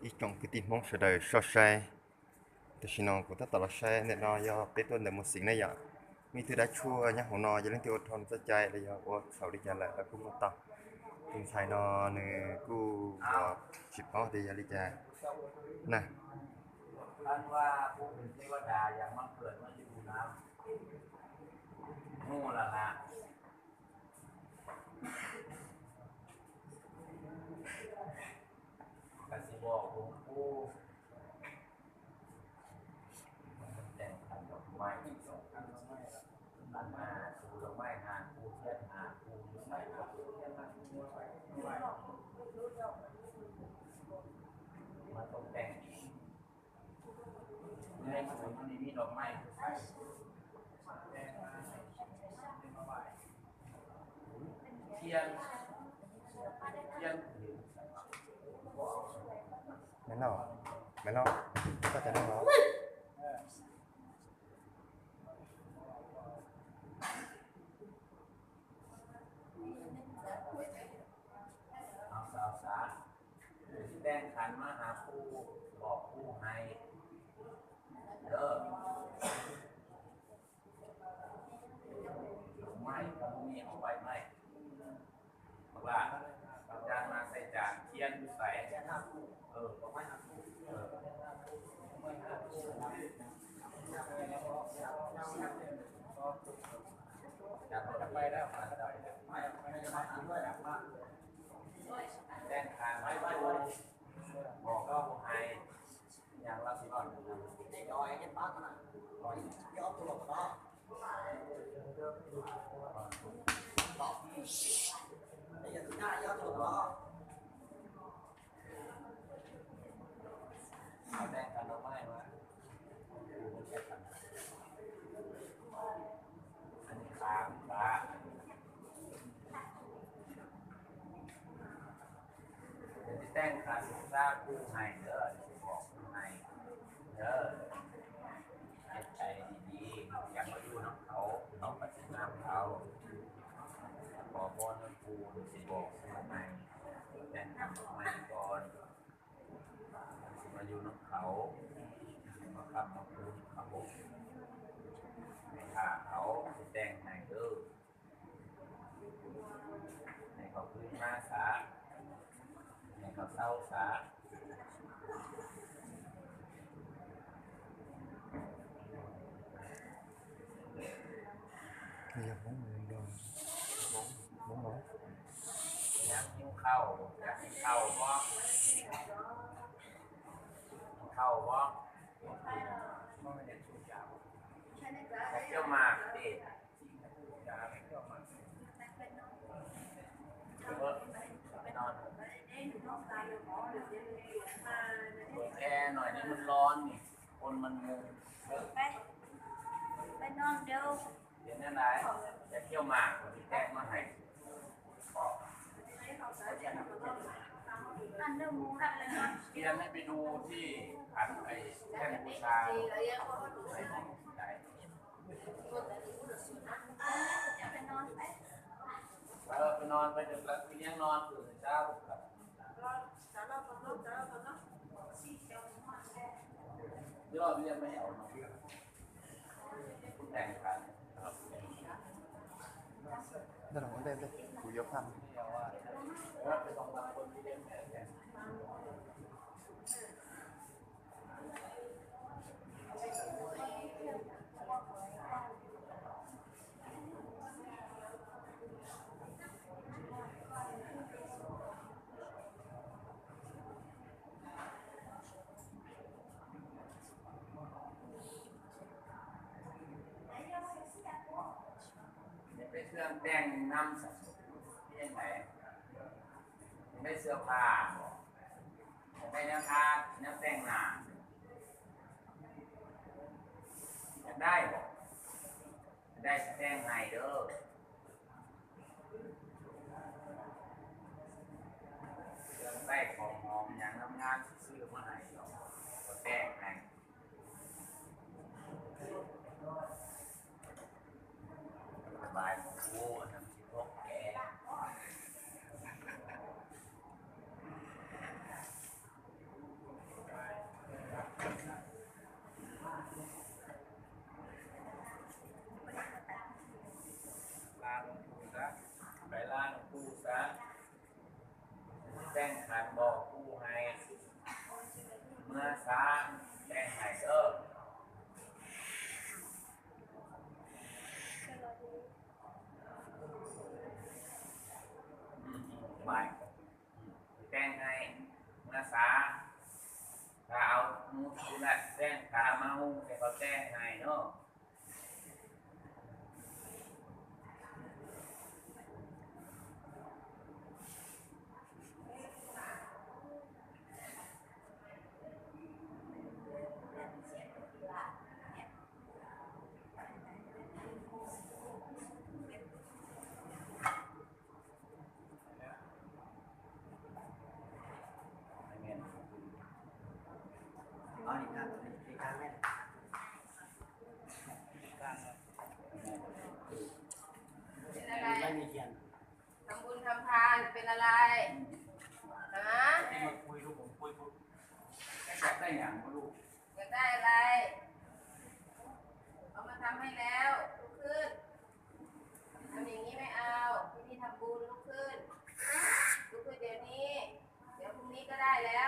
อีจงคือติมองเสดชอใช้แต่ชินองกูถ้าตลอดใช้เนี่ยนอยอเป็นต้นแต่หมดสิ่งในอย่างมีที่ได้ชั่วเนี่ยของนอจะเล่นที่อดทนสะใจเลยยอว่าเขาดีใจแหละแล้วกูมาต่อถึงชายนอเนี่ยกูชิบเอาดีใจใจนะท่านว่าผู้เป็นเทวดาอย่างมาเกิดมาอยู่น้ำนู่นละกสิบอกหลวงปู่แต่งขันดอกไม้ขันหน้าปูดอกไม้หางปูเทียนหางปูใส่มาตกแต่งในสวนมันมีดอกไม้เทียนไม่เนาะไม่เนาะก็จะนั่งรอเอาสาวสาแต่งขันมาหาผู้บอกผู้ให้เด้อไม่ผมมีเอาไว้ไม่เพราะว่าจานมาใส่จานเทียนใส่บอกไม่จานจะไปแล้วแจ้งทางไว้บอกก็ให้อย่างละ10 บาทย้อยยันบ้านนะย้อนตัวก็อย่าถึงหน้าย้อนตัวก็เอาแดงกันเอาไม้มาอันนี้ขามปลาจะแต่งขันสร้างผู้ให้เด้อบอกผู้ให้เด้อใจดีๆอยากมาอยู่น้ำเขาต้องปฏิบัติเขาขอพรน้ำปูสิบอกผู้ให้แต่งทำไม่ก่อนมาอยู่น้ำเขามาขับมาปูเขาถ้าเขาแต่งให้เด้อให้เขาขึ้นมาสาให้เขาเศร้าสาอย่าบ้องเลยดองบ้องอยากกินข้าวอยากกินข้าวบ่ข้าวบ่เจ้าหมากเด็ดไปนอนแอร์หน่อยนี่มันร้อนนี่คนมันมุงไปนอนเดี๋ยวเดี๋ยวนั่นไรจะเที่ยวหมากที่แตกมาให้อันเดิมมูอะไรนอนเรียนให้ไปดูที่ขันไอ้แท่นบูชาไอ้ห้องไหนไปนอนไปไปนอนไปเดี๋ยวแล้วเลี้ยงนอนตื่นเช้าครับเดี๋ยวเราเรียนไม่เอาเนาะแต่งกันครับเดี๋ยวเราได้เลยกูยกทำไปต้องรับคนที่เรียนแต่เป็นเครื่องแต่งน้ำสัตว์ยังไงไม่เสื้อผ้าไม่น้ำทาน้ำแต่งหน้าอยากได้บ่ได้แต่งให้เด้อเครื่องแต่งของหอมอย่างน้ำงานซื้อมาให้เราก็แต่งให้สบายของกูทำสิพวกแก แต่งขันบอกผู้ให้เมื่อช้าแต่งให้เด้อไปแต่งให้เมื่อช้าถ้าเอามือคุณละแต่งขาเมาแต่เขาแต่งให้เนาะอ๋อนี่ครับนี่ครับแม่ไม่มีเขียน ทำบุญทำทานเป็นอะไรนะ ที่มาคุยลูกผมคุยปุ๊บ อยากได้อย่างมาลูก อยากได้อะไรเอามาทำให้แล้วลุกขึ้นทำอย่างนี้ไม่เอาที่นี่ทำบุญลุกขึ้นลุกขึ้นเดี๋ยวนี้ เดี๋ยวพรุ่งนี้ก็ได้แล้ว